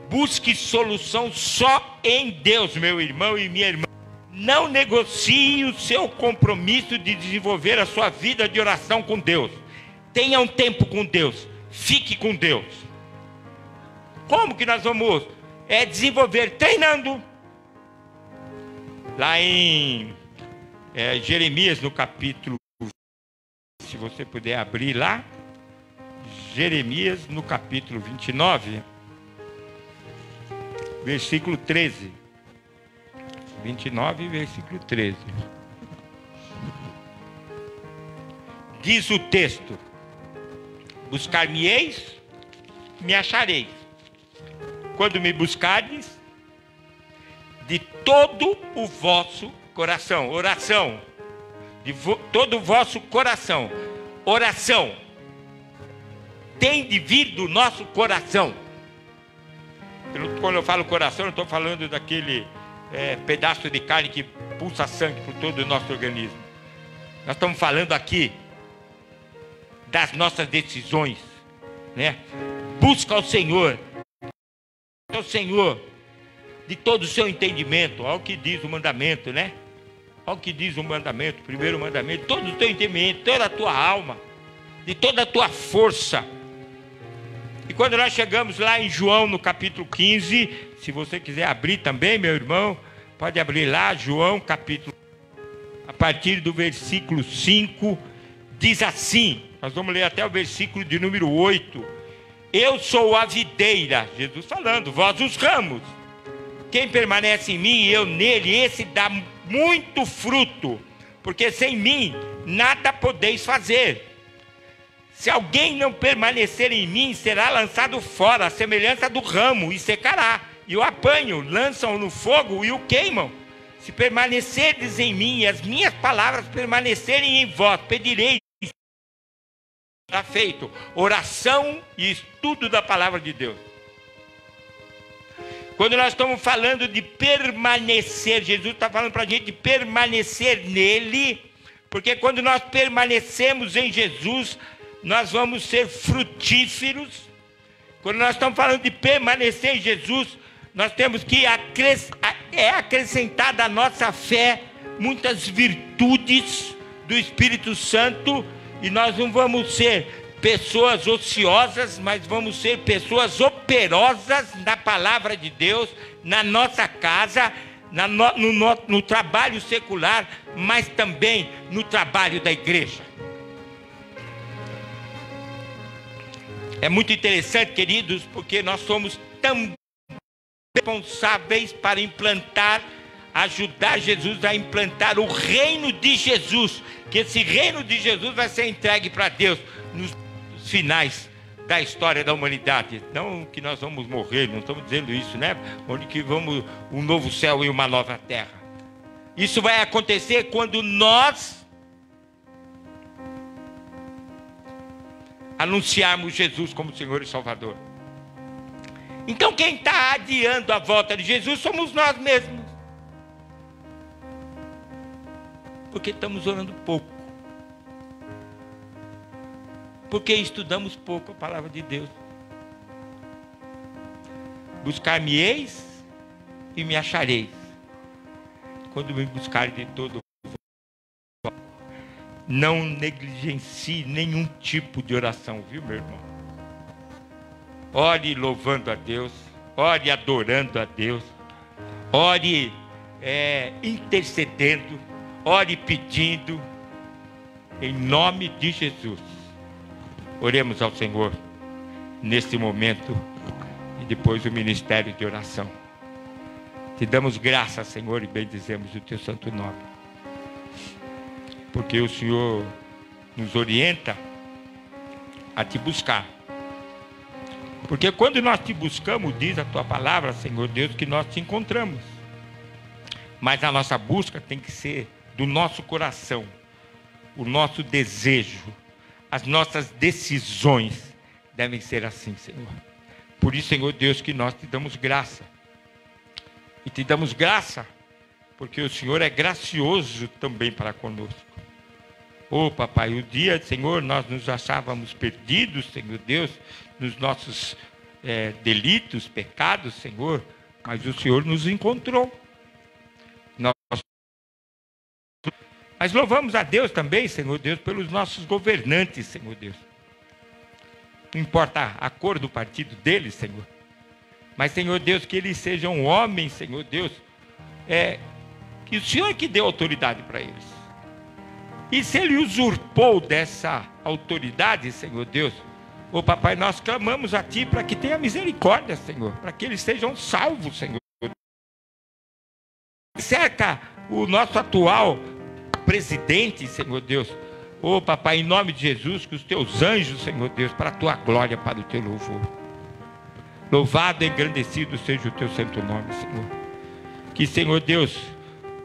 Busque solução só em Deus, meu irmão e minha irmã. Não negocie o seu compromisso de desenvolver a sua vida de oração com Deus. Tenha um tempo com Deus. Fique com Deus. Como que nós vamos desenvolver? Treinando. Lá em Jeremias, no capítulo, se você puder abrir lá, Jeremias, no capítulo 29, versículo 13. 29, versículo 13. Diz o texto: buscar-me-eis, me achareis, quando me buscardes de todo o vosso coração. Oração. De todo o vosso coração. Oração. Tem de vir do nosso coração. Quando eu falo coração, eu estou falando daquele pedaço de carne que pulsa sangue por todo o nosso organismo. Nós estamos falando aqui das nossas decisões, né? Busca ao Senhor de todo o seu entendimento. Olha o que diz o mandamento, né? Olha o que diz o mandamento, o primeiro mandamento. Todo o teu entendimento, toda a tua alma, de toda a tua força. E quando nós chegamos lá em João, no capítulo 15, se você quiser abrir também, meu irmão, pode abrir lá, João, capítulo, a partir do versículo 5, diz assim, nós vamos ler até o versículo de número 8. Eu sou a videira, Jesus falando, vós os ramos. Quem permanece em mim e eu nele, esse dá muito fruto, porque sem mim nada podeis fazer. Se alguém não permanecer em mim, será lançado fora, a semelhança do ramo, e secará. E o apanham, lançam no fogo e o queimam. Se permanecerdes em mim e as minhas palavras permanecerem em vós, pedireis, será feito. Oração e estudo da palavra de Deus. Quando nós estamos falando de permanecer, Jesus está falando para a gente de permanecer nele, porque quando nós permanecemos em Jesus, nós vamos ser frutíferos. Quando nós estamos falando de permanecer em Jesus, nós temos que acrescentar da nossa fé muitas virtudes do Espírito Santo, e nós não vamos ser pessoas ociosas, mas vamos ser pessoas operosas na palavra de Deus, na nossa casa, no trabalho secular, mas também no trabalho da igreja. É muito interessante, queridos, porque nós somos também responsáveis para ajudar Jesus a implantar o reino de Jesus, que esse reino de Jesus vai ser entregue para Deus nos finais da história da humanidade. Não que nós vamos morrer, não estamos dizendo isso, né? Onde que vamos um novo céu e uma nova terra. Isso vai acontecer quando nós anunciarmos Jesus como Senhor e Salvador. Então quem está adiando a volta de Jesus somos nós mesmos. Porque estamos orando pouco. Porque estudamos pouco a palavra de Deus. Buscar-me-eis e me achareis, quando me buscarem de todo. Não negligencie nenhum tipo de oração, viu, meu irmão? Ore louvando a Deus, ore adorando a Deus, ore intercedendo, ore pedindo, em nome de Jesus. Oremos ao Senhor neste momento e depois o ministério de oração. Te damos graça, Senhor, e bendizemos o teu santo nome, porque o Senhor nos orienta a te buscar. Porque quando nós te buscamos, diz a tua palavra, Senhor Deus, que nós te encontramos. Mas a nossa busca tem que ser do nosso coração, o nosso desejo, as nossas decisões devem ser assim, Senhor. Por isso, Senhor Deus, que nós te damos graça. E te damos graça porque o Senhor é gracioso também para conosco. Oh, papai, o dia, Senhor, nós nos achávamos perdidos, Senhor Deus, nos nossos delitos, pecados, Senhor, mas o Senhor nos encontrou. Mas louvamos a Deus também, Senhor Deus, pelos nossos governantes, Senhor Deus. Não importa a cor do partido deles, Senhor. Mas, Senhor Deus, que eles sejam homens, Senhor Deus, que o Senhor que deu autoridade para eles. E se ele usurpou dessa autoridade, Senhor Deus, ô papai, nós clamamos a Ti para que tenha misericórdia, Senhor, para que eles sejam salvos, Senhor. Cerca o nosso atual presidente, Senhor Deus. Ô papai, em nome de Jesus, que os teus anjos, Senhor Deus, para a tua glória, para o teu louvor. Louvado e engrandecido seja o teu santo nome, Senhor. Que, Senhor Deus,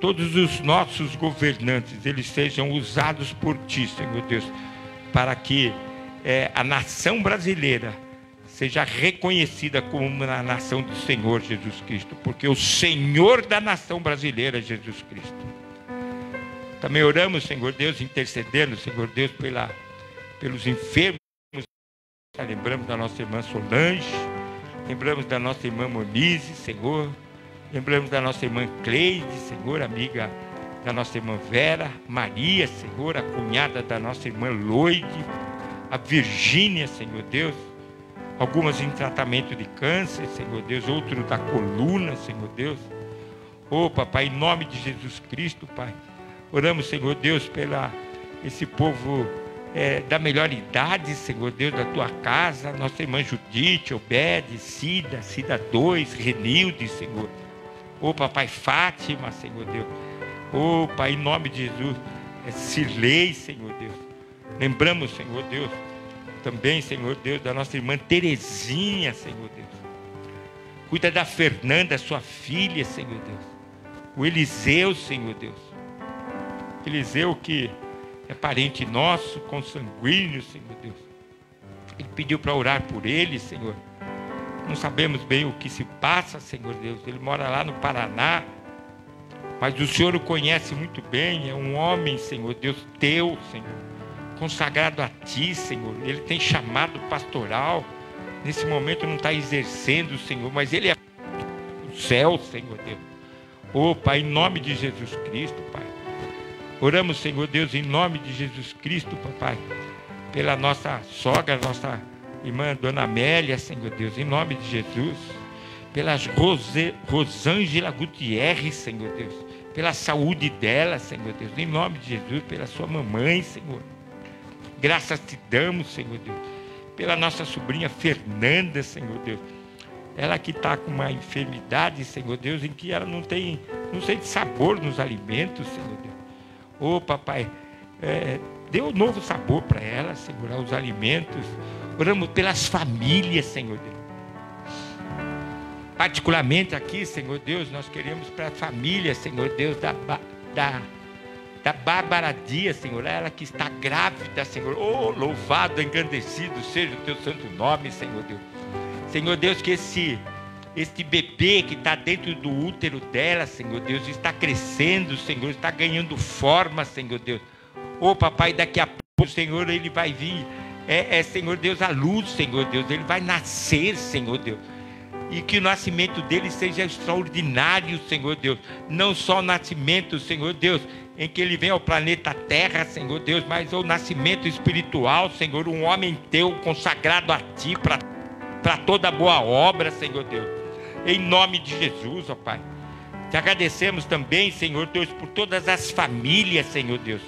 todos os nossos governantes, eles sejam usados por Ti, Senhor Deus, para que a nação brasileira seja reconhecida como uma nação do Senhor Jesus Cristo, porque o Senhor da nação brasileira é Jesus Cristo. Também oramos, Senhor Deus, intercedendo, Senhor Deus, pelos enfermos. Lembramos da nossa irmã Solange, lembramos da nossa irmã Monize, Senhor. Lembramos da nossa irmã Cleide, Senhor, amiga da nossa irmã Vera, Maria, Senhor, a cunhada da nossa irmã Loide, a Virgínia, Senhor Deus, algumas em tratamento de câncer, Senhor Deus, outro da coluna, Senhor Deus. Oh, papai, em nome de Jesus Cristo, Pai, oramos, Senhor Deus, esse povo da melhor idade, Senhor Deus, da tua casa, nossa irmã Judite, Obed, Cida 2, Renilde, Senhor. Oh, papai, Fátima, Senhor Deus. Oh, Pai, em nome de Jesus, Cirlei, Senhor Deus. Lembramos, Senhor Deus, também, Senhor Deus, da nossa irmã Terezinha, Senhor Deus. Cuida da Fernanda, sua filha, Senhor Deus. O Eliseu, Senhor Deus. Eliseu que é parente nosso, consanguíneo, Senhor Deus. Ele pediu para orar por ele, Senhor. Não sabemos bem o que se passa, Senhor Deus. Ele mora lá no Paraná. Mas o Senhor o conhece muito bem. É um homem, Senhor Deus, teu, Senhor. Consagrado a Ti, Senhor. Ele tem chamado pastoral. Nesse momento não está exercendo, Senhor. Mas ele é céu, Senhor Deus. Ô Pai, em nome de Jesus Cristo, Pai. Oramos, Senhor Deus, em nome de Jesus Cristo, Papai, pela nossa sogra, nossa irmã Dona Amélia, Senhor Deus, em nome de Jesus. Pelas Rosângela Gutierrez, Senhor Deus, pela saúde dela, Senhor Deus, em nome de Jesus, pela sua mamãe, Senhor. Graças te damos, Senhor Deus, pela nossa sobrinha Fernanda, Senhor Deus. Ela que está com uma enfermidade, Senhor Deus, em que ela não sente sabor nos alimentos, Senhor Deus. Ô Papai, dê um novo sabor para ela, Senhor, aos alimentos. Oramos pelas famílias, Senhor Deus. Particularmente aqui, Senhor Deus, nós queremos para a família, Senhor Deus, da Bárbara Dias, Senhor, ela que está grávida, Senhor. Oh, louvado, engrandecido seja o teu santo nome, Senhor Deus. Senhor Deus, que este bebê que está dentro do útero dela, Senhor Deus, está crescendo, Senhor, está ganhando forma, Senhor Deus. Oh, Papai, daqui a pouco, Senhor, ele vai vir, Senhor Deus, a luz, Senhor Deus, ele vai nascer, Senhor Deus. E que o nascimento dele seja extraordinário, Senhor Deus. Não só o nascimento, Senhor Deus, em que ele vem ao planeta Terra, Senhor Deus, mas o nascimento espiritual, Senhor, um homem teu consagrado a Ti, para toda boa obra, Senhor Deus. Em nome de Jesus, ó Pai. Te agradecemos também, Senhor Deus, por todas as famílias, Senhor Deus.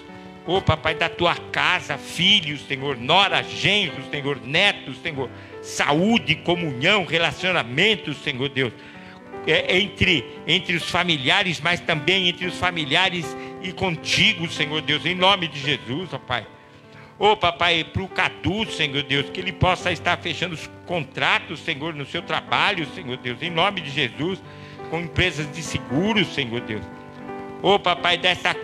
Ô Papai, da Tua casa, filhos, Senhor, nora, genros, Senhor, netos, Senhor, saúde, comunhão, relacionamentos, Senhor Deus, entre os familiares, mas também entre os familiares e contigo, Senhor Deus, em nome de Jesus, ó Pai. Ô Papai, para o Cadu, Senhor Deus, que ele possa estar fechando os contratos, Senhor, no seu trabalho, Senhor Deus, em nome de Jesus, com empresas de seguros, Senhor Deus. Ô Papai, dessa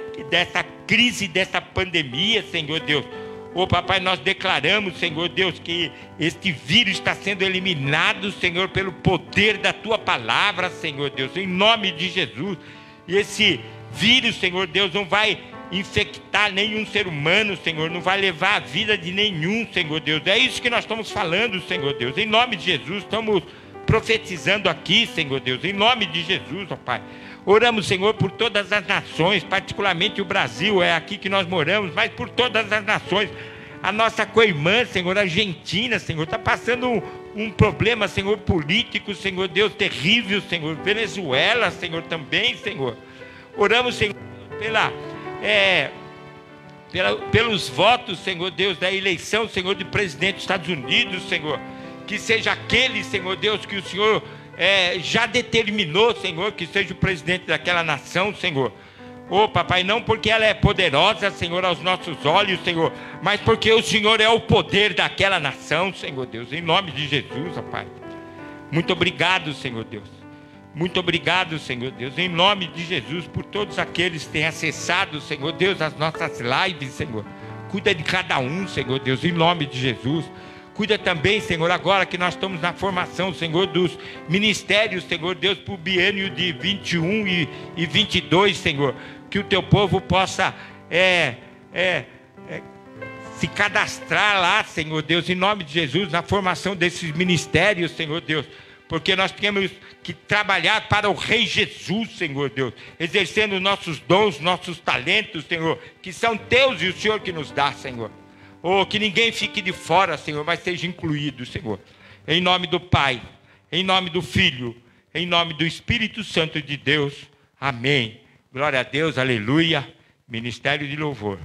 crise, dessa pandemia, Senhor Deus. Ô Papai, nós declaramos, Senhor Deus, que este vírus está sendo eliminado, Senhor, pelo poder da Tua palavra, Senhor Deus, em nome de Jesus. E esse vírus, Senhor Deus, não vai infectar nenhum ser humano, Senhor, não vai levar a vida de nenhum, Senhor Deus. É isso que nós estamos falando, Senhor Deus, em nome de Jesus. Estamos profetizando aqui, Senhor Deus, em nome de Jesus, ó Pai. Oramos, Senhor, por todas as nações, particularmente o Brasil, é aqui que nós moramos, mas por todas as nações. A nossa co-irmã, Senhor, a Argentina, Senhor, está passando um problema, Senhor, político, Senhor Deus, terrível, Senhor. Venezuela, Senhor, também, Senhor. Oramos, Senhor, pelos votos, Senhor Deus, da eleição, Senhor, de presidente dos Estados Unidos, Senhor. Que seja aquele, Senhor Deus, que o Senhor já determinou, Senhor, que seja o presidente daquela nação, Senhor. Oh, Papai, não porque ela é poderosa, Senhor, aos nossos olhos, Senhor, mas porque o Senhor é o poder daquela nação, Senhor Deus, em nome de Jesus, ó Pai. Muito obrigado, Senhor Deus. Muito obrigado, Senhor Deus, em nome de Jesus, por todos aqueles que têm acessado, Senhor Deus, as nossas lives, Senhor. Cuida de cada um, Senhor Deus, em nome de Jesus. Cuida também, Senhor, agora que nós estamos na formação, Senhor, dos ministérios, Senhor Deus, para o biênio de 21 e 22, Senhor. Que o Teu povo possa se cadastrar lá, Senhor Deus, em nome de Jesus, na formação desses ministérios, Senhor Deus. Porque nós temos que trabalhar para o Rei Jesus, Senhor Deus, exercendo nossos dons, nossos talentos, Senhor, que são Teus e o Senhor que nos dá, Senhor. Oh, que ninguém fique de fora, Senhor, mas seja incluído, Senhor. Em nome do Pai, em nome do Filho, em nome do Espírito Santo de Deus. Amém. Glória a Deus, aleluia. Ministério de louvor.